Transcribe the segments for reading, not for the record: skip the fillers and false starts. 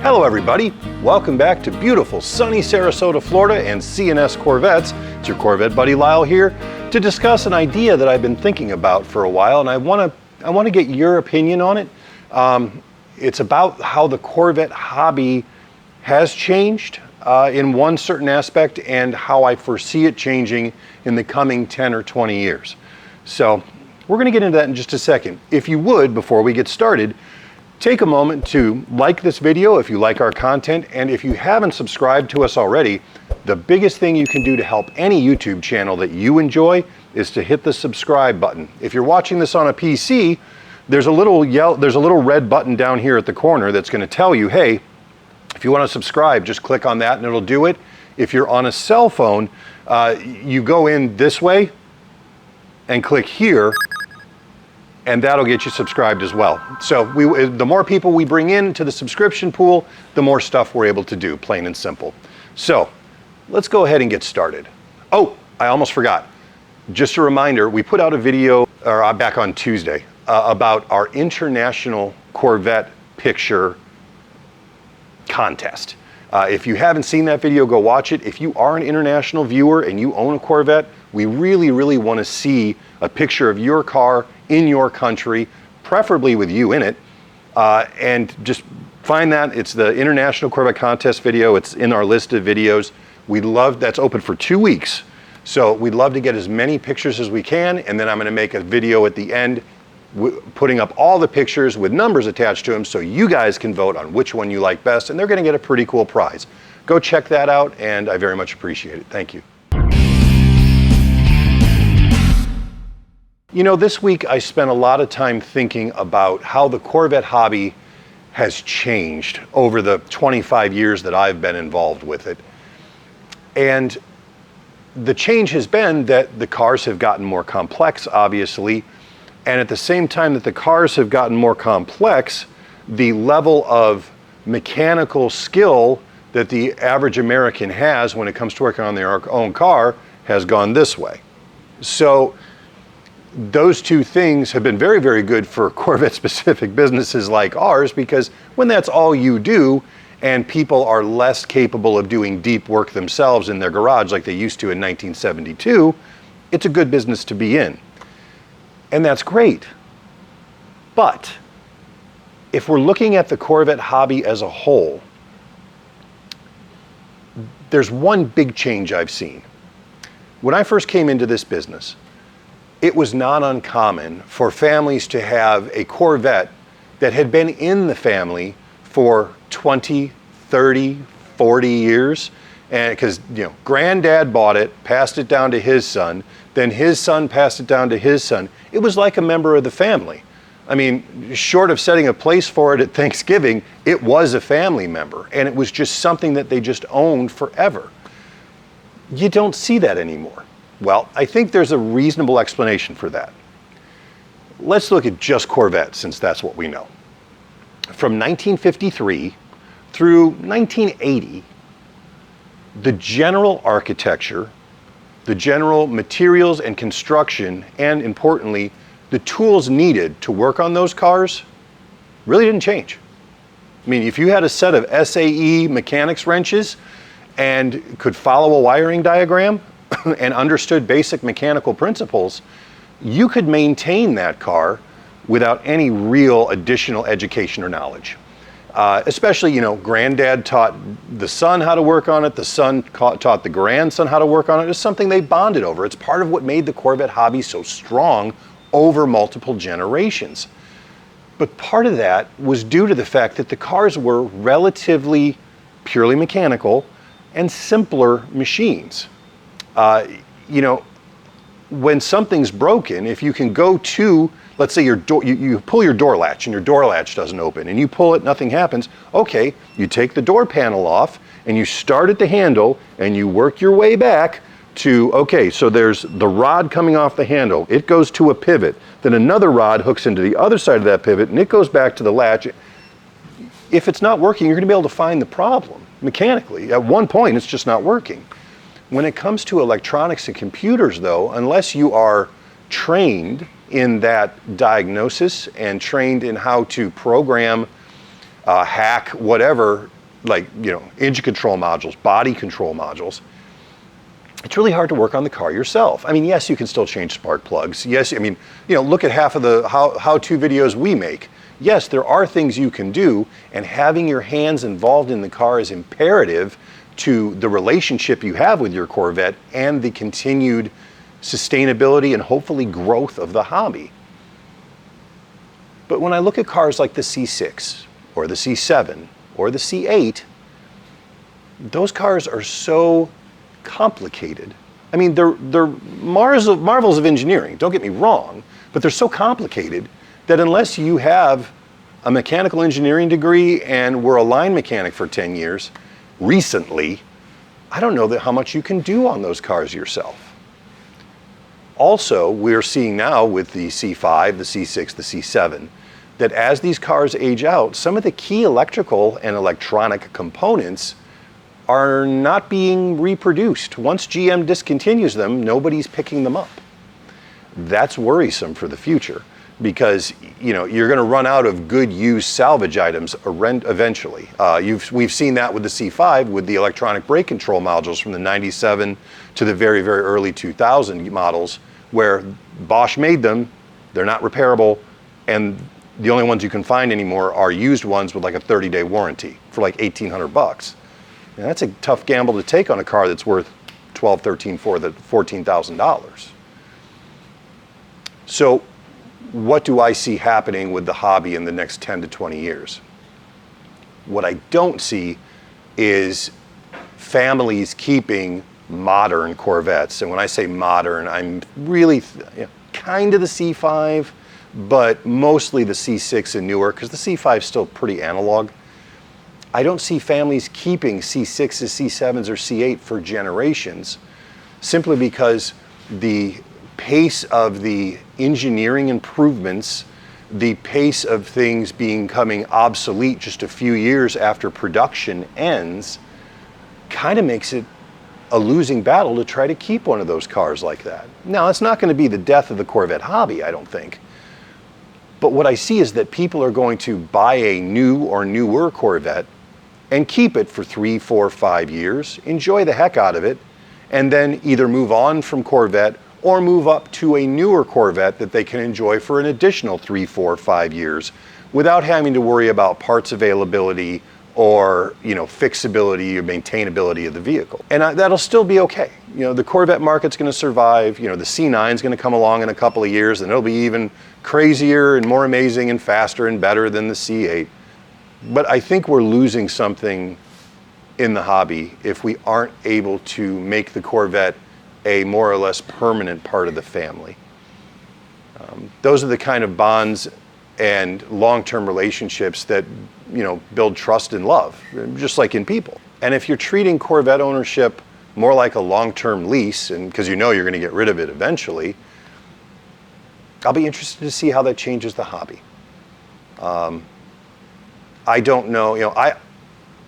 Hello everybody, welcome back to beautiful sunny Sarasota, Florida and CNS Corvettes. It's your Corvette buddy Lyle here to discuss an idea that I've been thinking about for a while, and I want to get your opinion on it. It's about how the Corvette hobby has changed in one certain aspect and how I foresee it changing in the coming 10 or 20 years. So we're going to get into that in just a second. If you would, before we get started, take a moment to like this video if you like our content, and if you haven't subscribed to us already, the biggest thing you can do to help any YouTube channel that you enjoy is to hit the subscribe button. If you're watching this on a PC, there's a little red button down here at the corner that's going to tell you, hey, if you want to subscribe, just click on that and it'll do it. If you're on a cell phone, you go in this way and click here, and that'll get you subscribed as well. So the more people we bring into the subscription pool, the more stuff we're able to do, plain and simple. So let's go ahead and get started. Oh, I almost forgot. Just a reminder, we put out a video back on Tuesday about our international Corvette picture contest. If you haven't seen that video, go watch it. If you are an international viewer and you own a Corvette, we really want to see a picture of your car in your country, preferably with you in it, and just find that. It's the International Corvette Contest video. It's in our list of videos. That's open for 2 weeks. So we'd love to get as many pictures as we can, and then I'm going to make a video at the end putting up all the pictures with numbers attached to them so you guys can vote on which one you like best, and they're going to get a pretty cool prize. Go check that out, and I very much appreciate it. Thank you. You know, this week I spent a lot of time thinking about how the Corvette hobby has changed over the 25 years that I've been involved with it. And the change has been that the cars have gotten more complex, obviously, and at the same time that the cars have gotten more complex, the level of mechanical skill that the average American has when it comes to working on their own car has gone this way. So those two things have been very good for Corvette-specific businesses like ours, because when that's all you do and people are less capable of doing deep work themselves in their garage like they used to in 1972, it's a good business to be in. And that's great. But if we're looking at the Corvette hobby as a whole, there's one big change I've seen. When I first came into this business, it was not uncommon for families to have a Corvette that had been in the family for 20, 30, 40 years. And because, you know, granddad bought it, passed it down to his son, then his son passed it down to his son. It was like a member of the family. I mean, short of setting a place for it at Thanksgiving, it was a family member, and it was just something that they just owned forever. You don't see that anymore. Well, I think there's a reasonable explanation for that. Let's look at just Corvette, since that's what we know. From 1953 through 1980, the general architecture, the general materials and construction, and importantly, the tools needed to work on those cars really didn't change. I mean, if you had a set of SAE mechanics wrenches and could follow a wiring diagram and understood basic mechanical principles, you could maintain that car without any real additional education or knowledge. Especially, you know, granddad taught the son how to work on it, the son taught the grandson how to work on it. It's something they bonded over. It's part of what made the Corvette hobby so strong over multiple generations. But part of that was due to the fact that the cars were relatively purely mechanical and simpler machines. You know, when something's broken, if you can go to, let's say you pull your door latch and your door latch doesn't open, and you pull it, nothing happens. Okay, you take the door panel off and you start at the handle and you work your way back to, okay, so there's the rod coming off the handle. It goes to a pivot. Then another rod hooks into the other side of that pivot and it goes back to the latch. If it's not working, you're going to be able to find the problem mechanically. At one point, it's just not working. When it comes to electronics and computers, though, unless you are trained in that diagnosis and trained in how to program hack whatever, like, engine control modules, body control modules. It's really hard to work on the car yourself. I mean, yes, you can still change spark plugs. Yes, I mean, look at half of the how-to videos we make. Yes, there are things you can do, and having your hands involved in the car is imperative to the relationship you have with your Corvette and the continued sustainability and hopefully growth of the hobby. But when I look at cars like the C6 or the C7 or the C8, those cars are so complicated. I mean, they're marvels of engineering, don't get me wrong, but they're so complicated that unless you have a mechanical engineering degree and were a line mechanic for 10 years, recently, I don't know how much you can do on those cars yourself. Also, we're seeing now with the C5, the C6, the C7, that as these cars age out, some of the key electrical and electronic components are not being reproduced. Once GM discontinues them, nobody's picking them up. That's worrisome for the future, because you're going to run out of good used salvage items eventually. We've seen that with the C5 with the electronic brake control modules from the 97 to the very, very early 2000 models, where Bosch made them, they're not repairable, and the only ones you can find anymore are used ones with like a 30-day warranty for like $1,800. And that's a tough gamble to take on a car that's worth $12,000, $13,000, $14,000. So what do I see happening with the hobby in the next 10 to 20 years? What I don't see is families keeping modern Corvettes. And when I say modern, I'm really kind of the C5, but mostly the C6 and newer, because the C5 is still pretty analog. I don't see families keeping C6s, C7s, or C8 for generations, simply because the pace of the engineering improvements, the pace of things becoming obsolete just a few years after production ends, kind of makes it a losing battle to try to keep one of those cars like that. Now, it's not going to be the death of the Corvette hobby, I don't think. But what I see is that people are going to buy a new or newer Corvette and keep it for 3, 4, 5 years, enjoy the heck out of it, and then either move on from Corvette or move up to a newer Corvette that they can enjoy for an additional 3, 4, 5 years without having to worry about parts availability or fixability or maintainability of the vehicle. And that'll still be okay. The Corvette market's going to survive. The C9 is going to come along in a couple of years, and it'll be even crazier and more amazing and faster and better than the C8. But I think we're losing something in the hobby if we aren't able to make the Corvette a more or less permanent part of the family. Those are the kind of bonds and long-term relationships that build trust and love, just like in people. And if you're treating Corvette ownership more like a long-term lease, and because you're going to get rid of it eventually, I'll be interested to see how that changes the hobby. I don't know,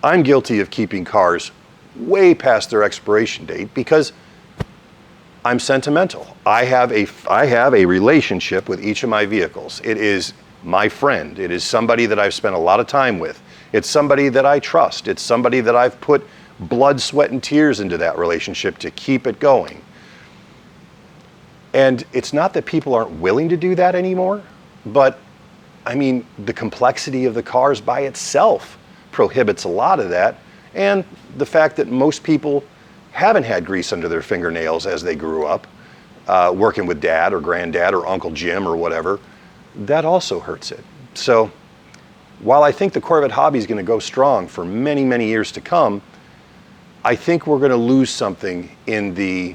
I'm guilty of keeping cars way past their expiration date because I'm sentimental. I have a relationship with each of my vehicles. It is my friend. It is somebody that I've spent a lot of time with. It's somebody that I trust. It's somebody that I've put blood, sweat, and tears into that relationship to keep it going. And it's not that people aren't willing to do that anymore, but I mean, the complexity of the cars by itself prohibits a lot of that. And the fact that most people haven't had grease under their fingernails as they grew up, working with dad or granddad or Uncle Jim or whatever, that also hurts it. So while I think the Corvette hobby is going to go strong for many, many years to come, I think we're going to lose something in the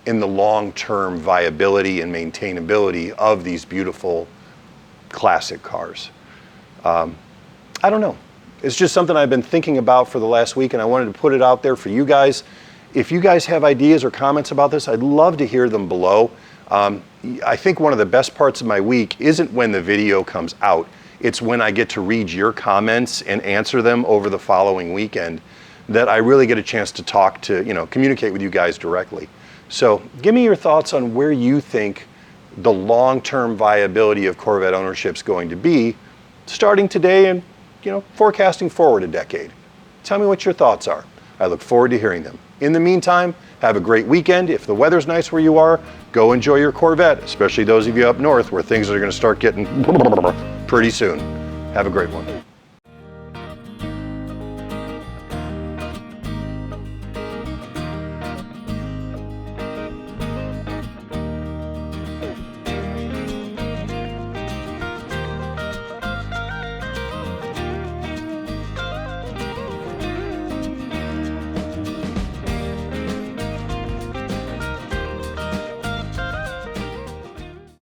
long-term viability and maintainability of these beautiful classic cars. I don't know. It's just something I've been thinking about for the last week, and I wanted to put it out there for you guys. If you guys have ideas or comments about this, I'd love to hear them below. I think one of the best parts of my week isn't when the video comes out. It's when I get to read your comments and answer them over the following weekend that I really get a chance to talk to, communicate with you guys directly. So give me your thoughts on where you think the long-term viability of Corvette ownership is going to be, starting today and, forecasting forward a decade? Tell me what your thoughts are. I look forward to hearing them. In the meantime, have a great weekend. If the weather's nice where you are, go enjoy your Corvette, especially those of you up north where things are going to start getting pretty soon. Have a great one.